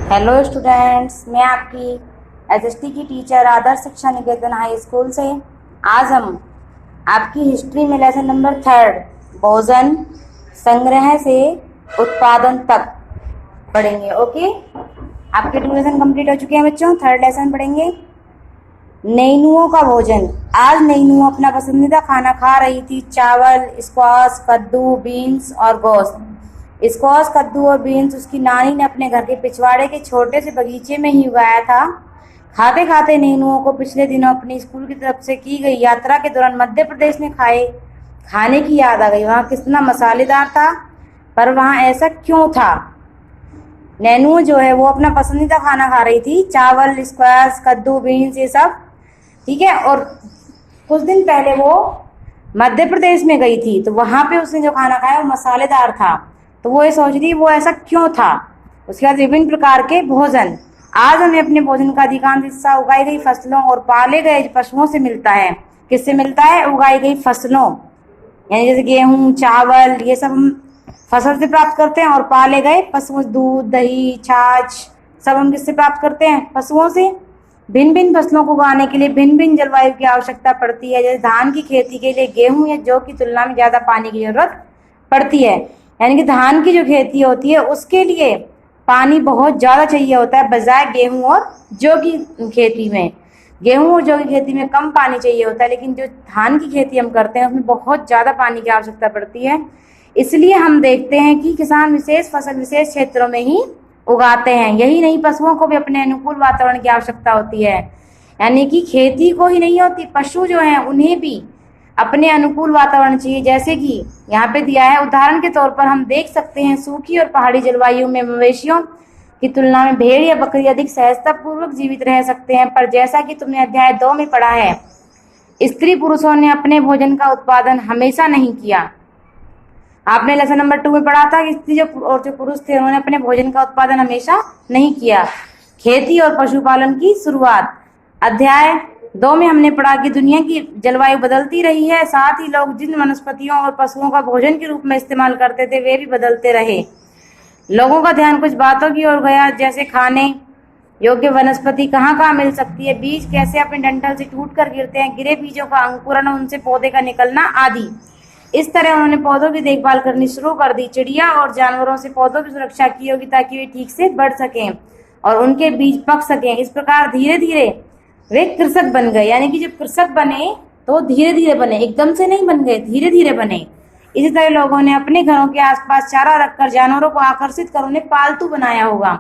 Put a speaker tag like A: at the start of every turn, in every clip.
A: Hello students, मैं आपकी SST की टीचर आदर्श शिक्षा निकेतन हाई स्कूल से। आज हम आपकी हिस्ट्री में लेसन नंबर 3 भोजन संग्रह से उत्पादन तक पढ़ेंगे। ओके, आपके 2 लेसन कंप्लीट हो चुके हैं बच्चों। 3rd लेसन पढ़ेंगे नैनुओं का भोजन। आज नैनू अपना पसंदीदा खाना खा रही थी, चावल, स्क्वाश, कद्दू, बीन्स और गोश्त। स्क्वाश, कद्दू और बीन्स उसकी नानी ने अपने घर के पिछवाड़े के छोटे से बगीचे में ही उगाया था। खाते खाते नैनुओं को पिछले दिनों अपनी स्कूल की तरफ से की गई यात्रा के दौरान मध्य प्रदेश में खाने की याद आ गई। वहाँ कितना मसालेदार था, पर वहाँ ऐसा क्यों था? नैनू जो है वो अपना पसंदीदा खाना खा रही थी, चावल, स्क्वाश, कद्दू, बीन्स, ये सब, ठीक है। और कुछ दिन पहले वो मध्य प्रदेश में गई थी, तो वहां पे उसने जो खाना खाया वो मसालेदार था। तो वो ये सोच रही वो ऐसा क्यों था। उसके बाद विभिन्न प्रकार के भोजन। आज हमें अपने भोजन का अधिकांश हिस्सा उगाई गई फसलों और पाले गए पशुओं से मिलता है। किससे मिलता है? उगाई गई फसलों, यानी जैसे गेहूं, चावल, ये सब हम फसल से प्राप्त करते हैं। और पाले गए पशुओं, दूध, दही, छाछ, सब हम किससे प्राप्त करते हैं? पशुओं से। भिन्न भिन्न फसलों को उगाने के लिए भिन्न भिन्न जलवायु की आवश्यकता पड़ती है। जैसे धान की खेती के लिए गेहूं या जौ की तुलना में ज्यादा पानी की जरूरत पड़ती है। यानी कि धान की जो खेती होती है उसके लिए पानी बहुत ज्यादा चाहिए होता है, बजाय गेहूं और जौ की खेती में। गेहूं और जौ की खेती में कम पानी चाहिए होता है, लेकिन जो धान की खेती हम करते हैं उसमें बहुत ज्यादा पानी की आवश्यकता पड़ती है। इसलिए हम देखते हैं कि किसान विशेष फसल विशेष क्षेत्रों में ही उगाते हैं। यही नहीं, पशुओं को भी अपने अनुकूल वातावरण की आवश्यकता होती है। यानी कि खेती को ही नहीं होती, पशु जो हैं उन्हें भी अपने अनुकूल वातावरण चाहिए। जैसे कि यहाँ पे दिया है, उदाहरण के तौर पर हम देख सकते हैं सूखी और पहाड़ी जलवायु में मवेशियों की तुलना में भेड़ या बकरी अधिक सहजता पूर्वक जीवित रह सकते हैं। पर जैसा कि तुमने अध्याय 2 में पढ़ा है, स्त्री पुरुषों ने अपने भोजन का उत्पादन हमेशा नहीं किया। आपने लेसन नंबर 2 में पढ़ा था कि स्त्री जो पुरुष थे उन्होंने अपने भोजन का उत्पादन हमेशा नहीं किया। खेती और पशुपालन की शुरुआत। अध्याय 2 में हमने पढ़ा कि दुनिया की जलवायु बदलती रही है, साथ ही लोग जिन वनस्पतियों और पशुओं का भोजन के रूप में इस्तेमाल करते थे वे भी बदलते रहे। लोगों का ध्यान कुछ बातों की ओर गया, जैसे खाने योग्य वनस्पति कहाँ कहाँ मिल सकती है, बीज कैसे अपने डंठल से टूट कर गिरते हैं, गिरे बीजों का अंकुरण, उनसे पौधे का निकलना आदि। इस तरह उन्होंने पौधों की देखभाल करनी शुरू कर दी। चिड़िया और जानवरों से पौधों की सुरक्षा की होगी ताकि वे ठीक से बढ़ सकें और उनके बीज पक सकें। इस प्रकार धीरे धीरे वे कृषक बन गए। यानी कि जब कृषक बने तो धीरे धीरे बने, एकदम से नहीं बन गए, धीरे धीरे बने। इसी तरह लोगों ने अपने घरों के आसपास चारा रखकर जानवरों को आकर्षित कर उन्हें पालतू बनाया होगा,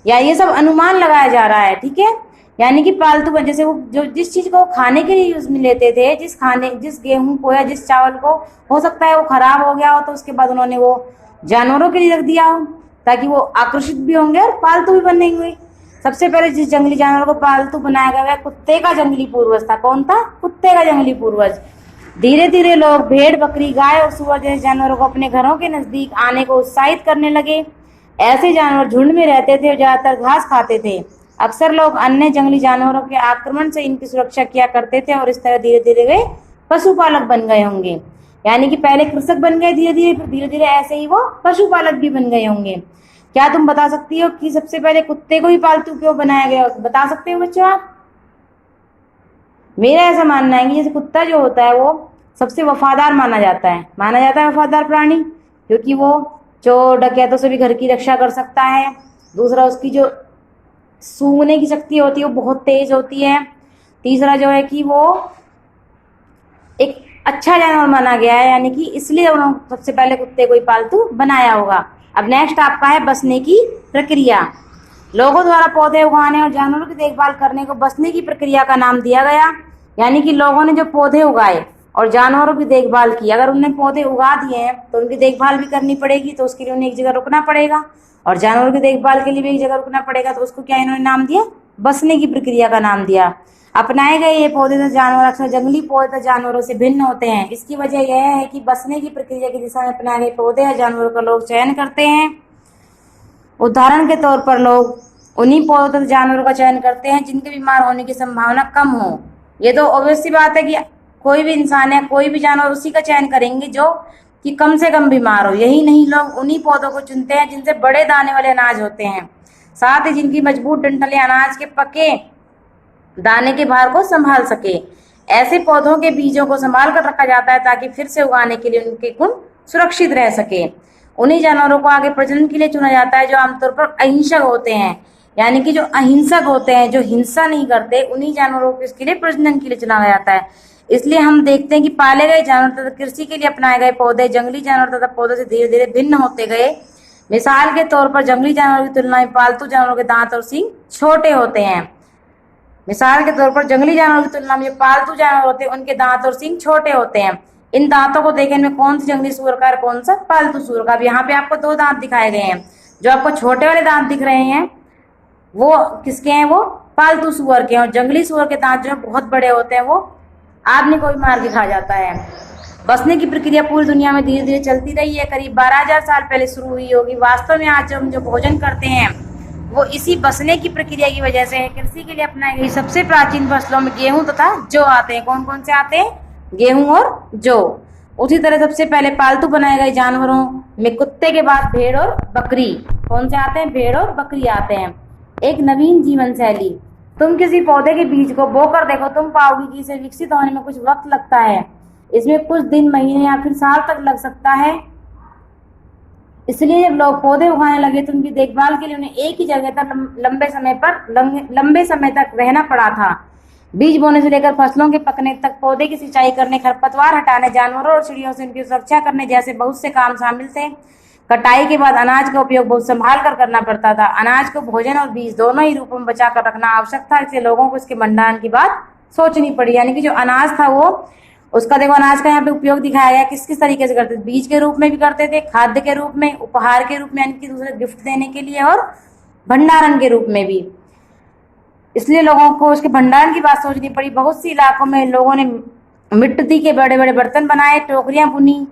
A: या ये सब अनुमान लगाया जा रहा है, ठीक है। यानी कि पालतू, जैसे वो जो जिस चीज को खाने के लिए यूज में लेते थे, जिस गेहूं को या जिस चावल को, हो सकता है वो खराब हो गया हो, तो उसके बाद उन्होंने वो जानवरों के लिए रख दिया हो ताकि वो आकर्षित भी होंगे और पालतू भी बनेंगे। सबसे पहले जिस जंगली जानवर को पालतू बनाया गया कुत्ते का जंगली पूर्वज था। कौन था? कुत्ते का जंगली पूर्वज। धीरे धीरे लोग भेड़, बकरी, गाय और सुअर जैसे जानवरों को अपने घरों के नजदीक आने को उत्साहित करने लगे। ऐसे जानवर झुंड में रहते थे और ज्यादातर घास खाते थे। अक्सर लोग अन्य जंगली जानवरों के आक्रमण से इनकी सुरक्षा किया करते थे और इस तरह धीरे धीरे वे पशुपालक बन गए होंगे। यानी कि पहले कृषक बन गए धीरे धीरे, फिर धीरे धीरे ऐसे ही वो पशुपालक भी बन गए होंगे। क्या तुम बता सकती हो कि सबसे पहले कुत्ते को ही पालतू क्यों बनाया गया? बता सकते हो बच्चों आप? मेरा ऐसा मानना है कि जैसे कुत्ता जो होता है वो सबसे वफादार माना जाता है वफादार प्राणी, क्योंकि वो चोर डकैतों से भी घर की रक्षा कर सकता है। दूसरा, उसकी जो सूंघने की शक्ति होती है वो बहुत तेज होती है। तीसरा जो है कि वो एक अच्छा जानवर माना गया है, यानी कि इसलिए उन्होंने सबसे पहले कुत्ते को ही पालतू बनाया होगा। अब नेक्स्ट आपका है बसने की प्रक्रिया। लोगों द्वारा पौधे उगाने और जानवरों की देखभाल करने को बसने की प्रक्रिया का नाम दिया गया। यानी कि लोगों ने जो पौधे उगाए और जानवरों की देखभाल की, अगर उन्होंने पौधे उगा दिए हैं तो उनकी देखभाल भी करनी पड़ेगी, तो उसके लिए उन्हें एक जगह रुकना पड़ेगा, और जानवरों की देखभाल के लिए भी एक जगह रुकना पड़ेगा। तो उसको क्या इन्होंने नाम दिया? बसने की प्रक्रिया का नाम दिया। अपनाए गए ये पौधे तथा जानवर अक्सर जंगली पौधे तथा जानवरों से भिन्न होते हैं। इसकी वजह यह है कि बसने की प्रक्रिया की दिशा में अपनाए गए पौधे या जानवरों का लोग चयन करते हैं। उदाहरण के तौर पर लोग उन्हीं पौधों तथा जानवरों का चयन करते हैं जिनके बीमार होने की संभावना कम हो। ये तो ऑब्वियस सी बात है कि कोई भी इंसान या कोई भी जानवर उसी का चयन करेंगे जो कि कम से कम बीमार हो। यही नहीं, लोग उन्हीं पौधों को चुनते हैं जिनसे बड़े दाने वाले अनाज होते हैं। साथ ही जिनकी मजबूत डंठलें अनाज के पके दाने के भार को संभाल सके। ऐसे पौधों के बीजों को संभाल कर रखा जाता है ताकि फिर से उगाने के लिए उनके गुण सुरक्षित रह सके। उन्हीं जानवरों को आगे प्रजनन के लिए चुना जाता है जो आमतौर पर अहिंसक होते हैं, यानी कि जो अहिंसक होते हैं, जो हिंसा नहीं करते, उन्हीं जानवरों को इसके लिए प्रजनन के लिए चुना जाता है। इसलिए हम देखते हैं कि पाले गए जानवर तथा कृषि के लिए अपनाए गए पौधे जंगली जानवर तथा पौधों से धीरे धीरे भिन्न होते गए। मिसाल के तौर पर जंगली जानवरों की तुलना में पालतू जानवरों के दांत और सींग छोटे होते हैं। मिसाल के तौर पर जंगली जानवरों की तुलना में जो पालतू जानवर होते हैं उनके दांत और सींग छोटे होते हैं। इन दांतों को देखने में कौन सी जंगली सूअर का और कौन सा पालतू सूअर का। अब यहाँ पे आपको दो दांत दिखाए गए हैं। जो आपको छोटे वाले दांत दिख रहे हैं वो किसके हैं? वो पालतू सूअर के हैं। और जंगली सूअर के दांत जो है बहुत बड़े होते हैं, वो आदमी को भी मार के खा जाता है। बसने की प्रक्रिया पूरी दुनिया में धीरे धीरे चलती रही है, करीब 12,000 साल पहले शुरू हुई होगी। वास्तव में आज हम जो भोजन करते हैं वो इसी बसने की प्रक्रिया की वजह से है। कृषि के लिए अपनाई गई सबसे प्राचीन फसलों में गेहूं तथा जौ आते हैं। कौन कौन से आते हैं? गेहूं और जौ। उसी तरह सबसे पहले पालतू बनाए गए जानवरों में कुत्ते के बाद भेड़ और बकरी। कौन से आते हैं? भेड़ और बकरी आते हैं। एक नवीन जीवन शैली। तुम किसी पौधे के बीज को बोकर देखो, तुम पाओगे कि इसे विकसित होने में कुछ वक्त लगता है। इसमें कुछ दिन, महीने या फिर साल तक लग सकता है। इसलिए जब लोग पौधे उगाने लगे तो उनकी देखभाल के लिए उन्हें एक ही जगह तक लंबे समय तक रहना पड़ा था। बीज बोने से लेकर फसलों के पकने तक पौधे की सिंचाई करने, खरपतवार हटाने, जानवरों और चिड़ियों से उनकी सुरक्षा करने जैसे बहुत से काम शामिल थे। कटाई के बाद अनाज का उपयोग बहुत संभाल कर करना पड़ता था। अनाज को भोजन और बीज दोनों ही रूपों में बचा कर रखना आवश्यक था। इसलिए लोगों को इसके भंडारण की बात सोचनी पड़ी। यानी कि जो अनाज था वो उसका देखो, अनाज का यहाँ पे उपयोग दिखाया गया किस किस तरीके से करते थे। बीज के रूप में भी करते थे, खाद्य के रूप में, उपहार के रूप में यानी कि दूसरे गिफ्ट देने के लिए, और भंडारण के रूप में भी। इसलिए लोगों को उसके भंडारण की बात सोचनी पड़ी। बहुत सी इलाकों में लोगों ने मिट्टी के बड़े बड़े बर्तन बनाए, टोकरियां बुनी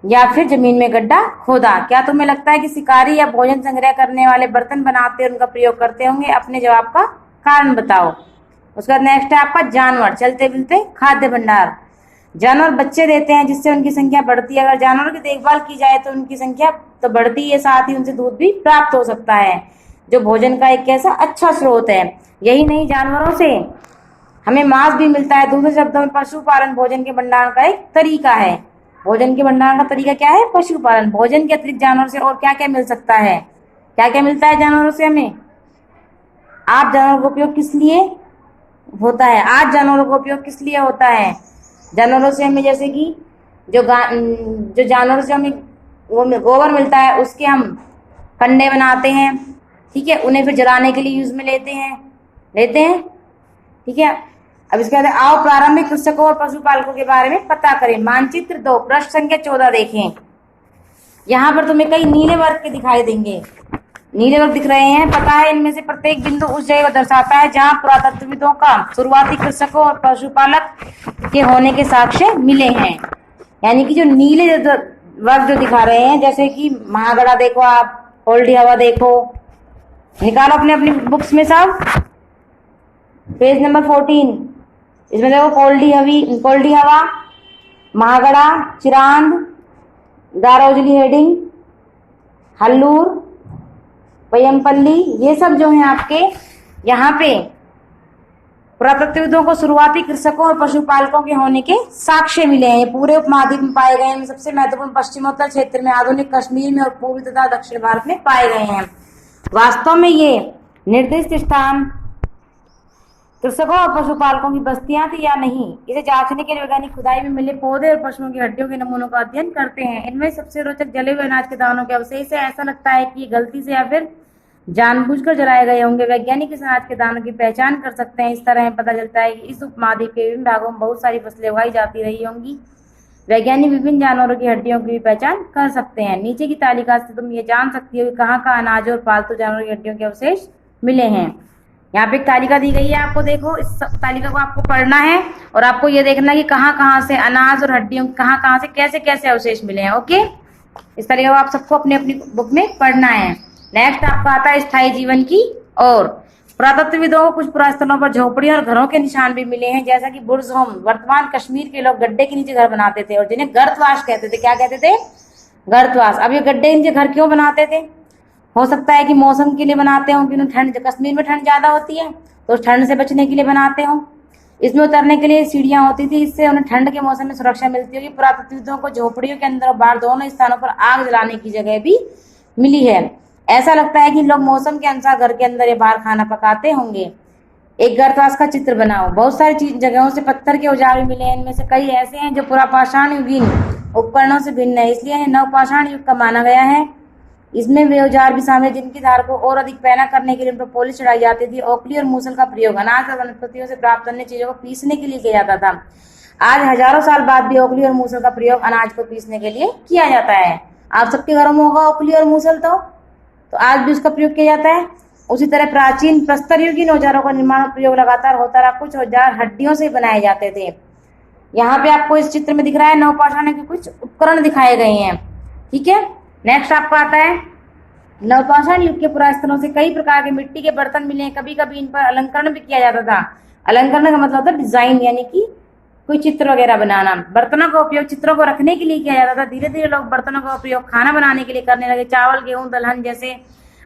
A: या फिर जमीन में गड्ढा खोदा। क्या तुम्हें लगता है कि शिकारी या भोजन संग्रह करने वाले बर्तन बनाते और उनका प्रयोग करते होंगे? अपने जवाब का कारण बताओ। उसका नेक्स्ट है आपका जानवर, चलते मिलते खाद्य भंडार। जानवर बच्चे देते हैं जिससे उनकी संख्या बढ़ती है। अगर जानवरों की देखभाल की जाए तो उनकी संख्या तो बढ़ती है, साथ ही उनसे दूध भी प्राप्त हो सकता है जो भोजन का एक कैसा अच्छा स्रोत है। यही नहीं, जानवरों से हमें मांस भी मिलता है। दूसरे शब्दों में पशुपालन भोजन के भंडारण का एक तरीका है। भोजन के भंडारण का तरीका क्या है? पशुपालन। भोजन के अतिरिक्त जानवरों से और क्या क्या मिल सकता है? क्या क्या मिलता है जानवरों से हमें? आप जानवरों का उपयोग किस लिए होता है? आज जानवरों का उपयोग किस लिए होता है? जानवरों से हमें जैसे कि जो जानवरों से हमें वो गोबर मिलता है, उसके हम कंडे बनाते हैं, ठीक है। उन्हें फिर जलाने के लिए यूज में लेते हैं, ठीक है। अब इसके बाद आओ प्रारंभिक कृषकों और पशुपालकों के बारे में पता करें। मानचित्र 2 पृष्ठ संख्या 14 देखें। यहाँ पर तुम्हें कई नीले वर्ग के दिखाई देंगे। नीले वर्ग दिख रहे हैं। पता है इनमें से प्रत्येक बिंदु उस जगह को दर्शाता है जहाँ पुरातत्वविदों का शुरुआती कृषकों और पशुपालक के होने के साक्ष्य मिले हैं। यानी कि जो नीले वर्ग जो दिखा रहे हैं, जैसे कि महागढ़ा देखो, आप ओल्डी हवा देखो, निकालो अपने अपनी बुक्स में सब, पेज नंबर 14। इसमें देखो कोल्डी हवा, महागढ़ा, चिरांद, दारोजली हेडिंग, हल्लूर, पयमपल्ली, ये सब जो है आपके यहाँ पे पुरातत्वविदों को शुरुआती कृषकों और पशुपालकों के होने के साक्ष्य मिले हैं। ये पूरे उपमहाद्वीप में पाए गए हैं। सबसे महत्वपूर्ण पश्चिमोत्तर क्षेत्र में, आधुनिक कश्मीर में और पूर्वी तथा दक्षिण भारत में पाए गए हैं। वास्तव में ये निर्दिष्ट स्थान कृषकों और पशुपालकों की बस्तियां थी या नहीं, इसे जांचने के लिए वैज्ञानिक खुदाई में मिले पौधे और पशुओं की हड्डियों के नमूनों का अध्ययन करते हैं। इनमें सबसे रोचक जले हुए अनाज के दानों के अवशेष है। ऐसा लगता है कि ये गलती से या फिर जानबूझकर जलाए गए होंगे। वैज्ञानिक इस अनाज के दानों की पहचान कर सकते हैं। इस तरह पता चलता है कि इस उपमहाद्वीप के विभिन्न भागों में बहुत सारी फसलें उगाई जाती रही होंगी। वैज्ञानिक विभिन्न जानवरों की हड्डियों की भी पहचान कर सकते हैं। नीचे की तालिका से तुम ये जान सकती हो कि कहाँ कहाँ अनाज और पालतू जानवरों की हड्डियों के अवशेष मिले हैं। यहाँ पे एक तालिका दी गई है, आपको देखो, इस तालिका को आपको पढ़ना है और आपको ये देखना है कि कहाँ कहाँ से अनाज और हड्डियों कहाँ कहाँ से कैसे कैसे अवशेष मिले हैं। ओके, इस तालिका को आप सबको अपनी अपनी बुक में पढ़ना है। नेक्स्ट आपका आता है स्थायी जीवन की और पुरातत्वविदों को कुछ पुरास्थलों पर झोपड़ियों और घरों के निशान भी मिले हैं, जैसा कि बुर्ज होम। वर्तमान कश्मीर के लोग गड्ढे के नीचे घर बनाते थे और जिन्हें गर्तवास कहते थे। क्या कहते थे? गर्तवास। अब ये गड्ढे के नीचे घर क्यों बनाते थे? हो सकता है कि मौसम के लिए बनाते हो, कि ठंड, कश्मीर में ठंड ज्यादा होती है तो ठंड से बचने के लिए बनाते हो। इसमें उतरने के लिए सीढ़ियां होती थी, इससे उन्हें ठंड के मौसम में सुरक्षा मिलती होगी। पुरातत्वविदों को झोपड़ियों के अंदर और बाहर दोनों स्थानों पर आग जलाने की जगह भी मिली है। ऐसा लगता है कि लोग मौसम के अनुसार घर के अंदर या बाहर खाना पकाते होंगे। एक गर्तवास का चित्र बनाओ। बहुत सारी चीज जगहों से पत्थर के औजार भी मिले हैं। इनमें से कई ऐसे हैं जो पुरापाषाण युगीन उपकरणों से भिन्न है, इसलिए इन्हें नवपाषाण युग का माना गया है। इसमें वे औजार भी शामिल जिनकी धार को और अधिक पैना करने के लिए उन पर पॉलिश चढ़ाई जाती थी। ओखली और मूसल का प्रयोग अनाज और वनस्पतियों से प्राप्त अन्य चीजों को पीसने के लिए किया जाता था। आज हजारों साल बाद भी ओखली और मूसल का प्रयोग अनाज को पीसने के लिए किया जाता है। आप सबके घरों में होगा ओखली और मूसल, तो आज भी उसका प्रयोग किया जाता है। उसी तरह प्राचीन प्रस्तर युगीन औजारों का निर्माण और प्रयोग लगातार होता रहा। कुछ औजार हड्डियों से बनाए जाते थे। यहाँ पे आपको इस चित्र में दिख रहा है नवपाषाण के कुछ उपकरण दिखाए गए हैं। ठीक है, नेक्स्ट आपको आता है नवपाषाण युग के पुरास्थलों से कई प्रकार के मिट्टी के बर्तन मिले हैं। कभी कभी इन पर अलंकरण भी किया जाता था। अलंकरण का मतलब होता है डिजाइन, यानी कि कोई चित्र वगैरह बनाना। बर्तनों का उपयोग चित्रों को रखने के लिए किया जाता था। धीरे धीरे लोग बर्तनों का उपयोग खाना बनाने के लिए करने लगे। चावल, गेहूं, दलहन जैसे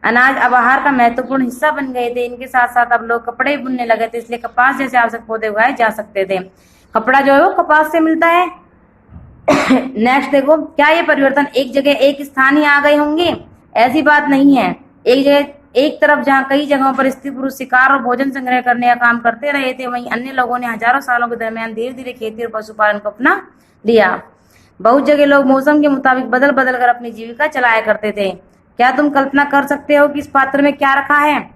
A: अनाज अब आहार का महत्वपूर्ण हिस्सा बन गए थे। इनके साथ साथ अब लोग कपड़े बुनने लगे थे, इसलिए कपास जैसे आवश्यक पौधे उगाए जा सकते थे। कपड़ा जो है वो कपास से मिलता है। नेक्स्ट देखो, क्या ये परिवर्तन एक जगह एक स्थान ही आ गए होंगे? ऐसी बात नहीं है। एक जगह एक तरफ जहाँ कई जगहों पर स्त्री पुरुष शिकार और भोजन संग्रह करने का काम करते रहे थे, वहीं अन्य लोगों ने हजारों सालों के दरमियान धीरे धीरे खेती और पशुपालन को अपना लिया। बहुत जगह लोग मौसम के मुताबिक बदल बदल कर अपनी जीविका चलाया करते थे। क्या तुम कल्पना कर सकते हो कि इस पात्र में क्या रखा है?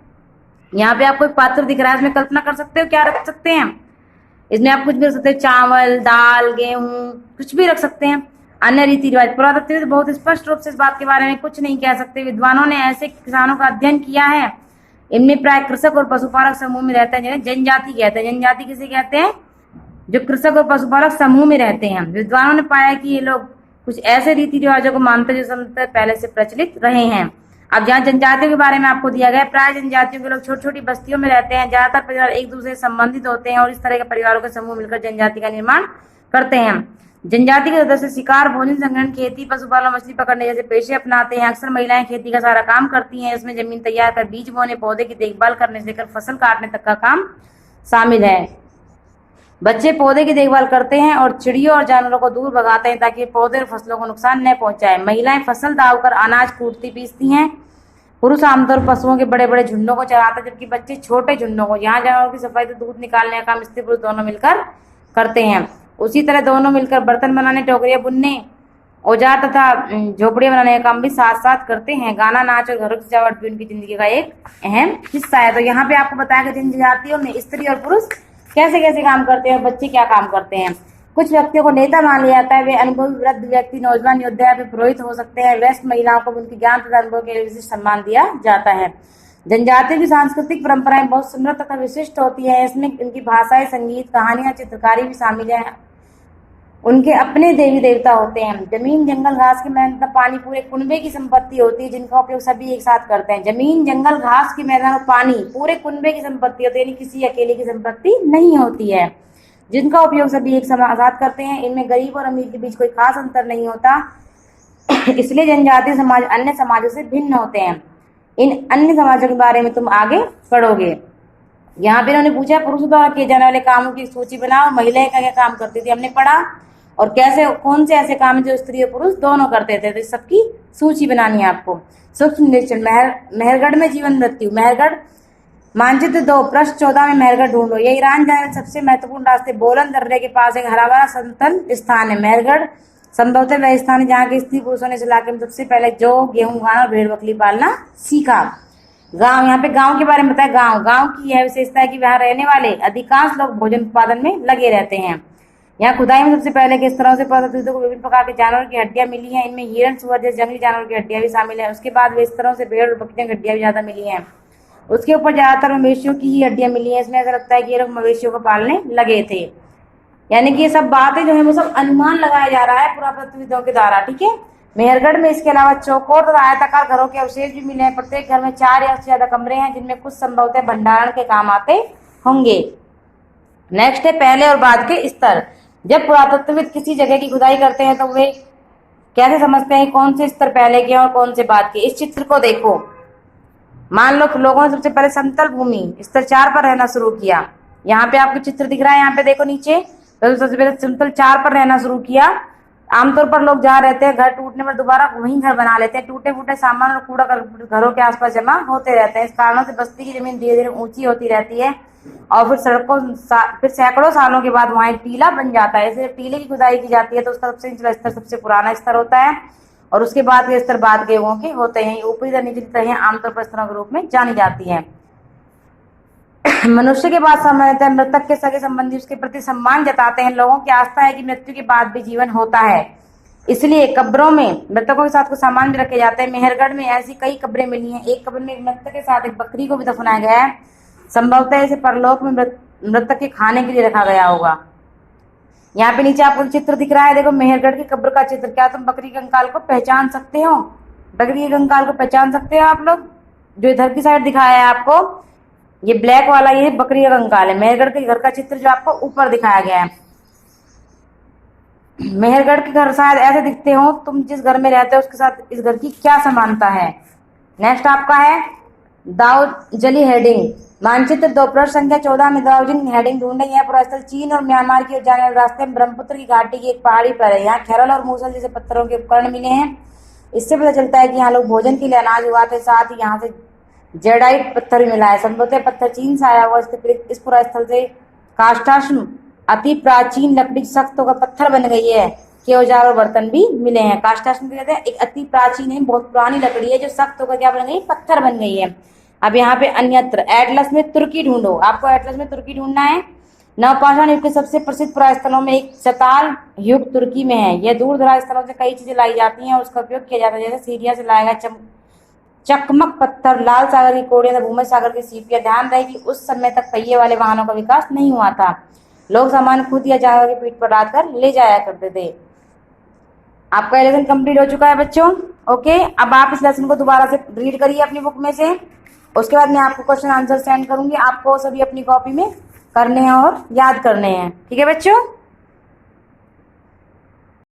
A: यहाँ पे आपको एक पात्र दिख रहा है, इसमें कल्पना कर सकते हो क्या रख सकते हैं? इसमें आप कुछ भी रख सकते हैं, चावल, दाल, गेहूं, कुछ भी रख सकते हैं। अन्य रीति रिवाज, पुरातत्वविद बहुत स्पष्ट रूप से इस बात के बारे में कुछ नहीं कह सकते। विद्वानों ने ऐसे किसानों का अध्ययन किया है, इनमें प्राय कृषक और पशुपालक समूह में रहते हैं, जिन्हें जनजाति कहते हैं। जनजाति किसे कहते हैं? जो कृषक और पशुपालक समूह में रहते हैं। विद्वानों ने पाया कि ये लोग कुछ ऐसे रीति रिवाजों को मानते जो समय पहले से प्रचलित रहे हैं। अब जहाँ जनजातियों के बारे में आपको दिया गया है, प्राय जनजातियों के लोग छोटी छोटी बस्तियों में रहते हैं। ज्यादातर परिवार एक दूसरे से संबंधित होते हैं और इस तरह के परिवारों के समूह मिलकर जनजाति का निर्माण करते हैं। जनजाति के सदस्य शिकार, भोजन संग्रहण, खेती, पशुपालन, मछली पकड़ने जैसे पेशे अपनाते हैं। अक्सर महिलाएं खेती का सारा काम करती हैं। इसमें जमीन तैयार कर बीज बोने, पौधे की देखभाल करने से लेकर फसल काटने तक का काम शामिल है। बच्चे पौधे की देखभाल करते हैं और चिड़ियों और जानवरों को दूर भगाते हैं ताकि पौधे और फसलों को नुकसान न पहुंचाए। महिलाएं फसल दावकर अनाज कूटती पीसती हैं। पुरुष आमतौर पर पशुओं के बड़े बड़े झुंडों को चराते हैं, जबकि बच्चे छोटे झुंडों को। यहाँ जानवरों की सफाई तो दूध निकालने का काम स्त्री पुरुष दोनों मिलकर करते हैं। उसी तरह दोनों मिलकर बर्तन बनाने, टोकरियां बुनने, औजार तथा झोपड़ियां बनाने का काम भी साथ साथ करते हैं। गाना, नाच और घरों की सजावट भी उनकी जिंदगी का एक अहम हिस्सा है। तो यहाँ पे आपको बताया गया जनजातियों में स्त्री और पुरुष कैसे कैसे काम करते हैं और बच्चे क्या काम करते हैं। कुछ व्यक्तियों को नेता मान लिया जाता है। वे अनुभवी वृद्ध व्यक्ति, नौजवान योद्धा या पुरोहित हो सकते हैं। वयस्क महिलाओं को उनके ज्ञान तथा अनुभव के लिए विशिष्ट सम्मान दिया जाता है। जनजातियों की सांस्कृतिक परंपराएं बहुत समृद्ध तथा विशिष्ट होती है। इसमें उनकी भाषाएं, संगीत, कहानियां, चित्रकारी भी शामिल है। उनके अपने देवी देवता होते हैं। जमीन, जंगल, घास के मैदान तथा पानी पूरे कुनबे की संपत्ति होती है, जिनका उपयोग सभी एक साथ करते हैं। जमीन, जंगल, घास के मैदान और पानी पूरे कुनबे की संपत्ति होती है, यानी किसी अकेले की संपत्ति नहीं होती है, जिनका उपयोग सभी एक साथ करते हैं। इनमें गरीब और अमीर के बीच कोई खास अंतर नहीं होता, इसलिए जनजातीय समाज अन्य समाजों से भिन्न होते हैं। इन अन्य समाजों के बारे में तुम आगे पढ़ोगे। यहाँ पे उन्होंने पूछा पुरुषों द्वारा किए जाने वाले कामों की सूची बनाओ। महिलाएं क्या क्या काम करती थी हमने पढ़ा, और कैसे कौन से ऐसे काम जो स्त्री और पुरुष दोनों करते थे, तो सबकी सूची बनानी है आपको। सूक्ष्म निरीक्षण, मेहरगढ़ में जीवन मृत्यु। मेहरगढ़ मानचित्र 2 पृष्ठ 14 में मेहरगढ़ ढूंढो। यह ईरान जाने वाले सबसे महत्वपूर्ण रास्ते बोलन दर्रे के पास एक हरा भरा समतल स्थान है। मेहरगढ़ संभवतः वह स्थान है जहाँ के स्त्री पुरुषों ने इस इलाके में सबसे पहले जौ, गेहूं उगाना और भेड़ बकरी पालना सीखा। गांव, यहाँ पे गांव के बारे में बताया। गांव की यह विशेषता है कि वहाँ रहने वाले अधिकांश लोग भोजन उत्पादन में लगे रहते हैं। यहाँ खुदाई में सबसे पहले किस तरह से पुरातत्वविदों को विभिन्न प्रकार के जानवरों की हड्डियां मिली हैं। इनमें हिरण, सुअर जैसे जंगली जानवरों की हड्डियां भी शामिल है। उसके बाद वे इस तरह से भेड़ और बकरियों की हड्डियां भी ज्यादा मिली हैं। उसके ऊपर ज्यादातर मवेशियों की ही हड्डियां मिली हैं। इसमें ऐसा लगता है कि ये लोग मवेशियों को पालने लगे थे। यानी कि ये सब बातें जो है वो सब अनुमान लगाया जा रहा है पुरातत्वविदों के द्वारा। ठीक है। मेहरगढ़ में इसके अलावा चौकोर तथा आयताकार घरों के अवशेष भी मिले हैं। प्रत्येक घर में 4 या उससे ज्यादा कमरे हैं, जिनमें कुछ संभवतः भंडारण के काम आते होंगे। नेक्स्ट है पहले और बाद के स्तर। जब पुरातत्वविद किसी जगह की खुदाई करते हैं तो वे कैसे समझते हैं कौन से स्तर पहले के और कौन से बाद के? इस चित्र को देखो, मान लो लोगों ने सबसे पहले समतल भूमि स्तर 4 पर रहना शुरू किया। यहाँ पे आपको चित्र दिख रहा है, यहाँ पे देखो नीचे, तो सबसे पहले समतल 4 पर रहना शुरू किया। आमतौर पर लोग जहाँ रहते हैं घर टूटने पर दोबारा वहीं घर बना लेते हैं। टूटे फूटे सामान और कूड़ा घरों के आसपास जमा होते रहते हैं। इस कारणों से बस्ती की जमीन धीरे धीरे ऊंची होती रहती है और फिर सैकड़ों सालों के बाद वहां एक टीला बन जाता है। जैसे टीले की खुदाई की जाती है तो उसका सबसे निचला स्तर सबसे पुराना स्तर होता है और उसके बाद के स्तर बाद के युगों के होते हैं। ऊपरी तथा निचली तहें आमतौर पर स्तरों के रूप में जानी जाती है। मनुष्य के बाद सामान्यतः मृतक के सगे संबंधी उसके प्रति सम्मान जताते हैं। लोगों की आस्था है कि मृत्यु के बाद भी जीवन होता है, इसलिए कब्रों में मृतकों के साथ कुछ सामान भी रखे जाते हैं। मेहरगढ़ में ऐसी कई कब्रें मिली हैं। एक कब्र में एक मृतक के साथ एक बकरी को भी दफनाया गया है। संभवतः इसे परलोक में मृतक के खाने के लिए रखा गया होगा। यहाँ पे नीचे आपको चित्र दिख रहा है, देखो मेहरगढ़ की कब्र का चित्र। क्या तुम बकरी कंकाल को पहचान सकते हो? बकरी के कंकाल को पहचान सकते हो आप लोग? जो इधर की साइड दिखाया है आपको, ये ब्लैक वाला, ये बकरी का कंकाल है। मेहरगढ़ के घर का चित्र जो आपको ऊपर दिखाया गया है। मेहरगढ़ के घर शायद ऐसे दिखते हो। तुम जिस घर में रहते हो उसके साथ इस घर की क्या समानता है? नेक्स्ट आपका है दाओजली हेडिंग मानचित्र 2 प्रश्न संख्या 14 में दाओजिंग हेडिंग ढूंढे। यह पुरास्थल चीन और म्यांमार की ओर जाने वाले रास्ते में ब्रह्मपुत्र की घाटी की एक पहाड़ी पर है। यहाँ खेरल और मूसल जैसे पत्थरों के उपकरण मिले हैं। इससे पता चलता है कि यहाँ लोग भोजन के लिए अनाज उगाते, साथ ही यहाँ से जेडाइट पत्थर भी मिला है। संभवतः पत्थर चीन से आया हुआ। इस पुरास्थल से काष्ठाश्म अति प्राचीन लकड़ी सख्त होकर पत्थर बन गई है के औजार और बर्तन भी मिले हैं। काष्ठाश्म कहते हैं एक अति प्राचीन है, बहुत पुरानी लकड़ी है जो सख्त होकर क्या बन गई? पत्थर बन गई है। अब यहाँ पे अन्यत्र एटलस में तुर्की ढूंढो। आपको एटलस में तुर्की ढूंढना है। नवपाषाण युग के सबसे प्रसिद्ध पुरास्थलों में एक चताल युग तुर्की में है। यह दूर दराज स्थलों से कई चीजें लाई जाती हैं और उसका उपयोग किया जाता है। जैसे सीरिया से लाया गया चकमक पत्थर, लाल सागर की कोड़ियां, भूमध्य सागर की सीपियां। ध्यान रहे कि उस समय तक पहिए वाले वाहनों का विकास नहीं हुआ था। लोग सामान खुद या जानवर की पीठ पर लाद कर ले जाया करते थे। आपका लेसन कंप्लीट हो चुका है बच्चों। ओके, अब आप इस लेसन को दोबारा से रीड करिए अपनी बुक में से। उसके बाद मैं आपको क्वेश्चन आंसर सेंड करूंगी। आपको सभी अपनी कॉपी में करने हैं और याद करने हैं। ठीक है बच्चों?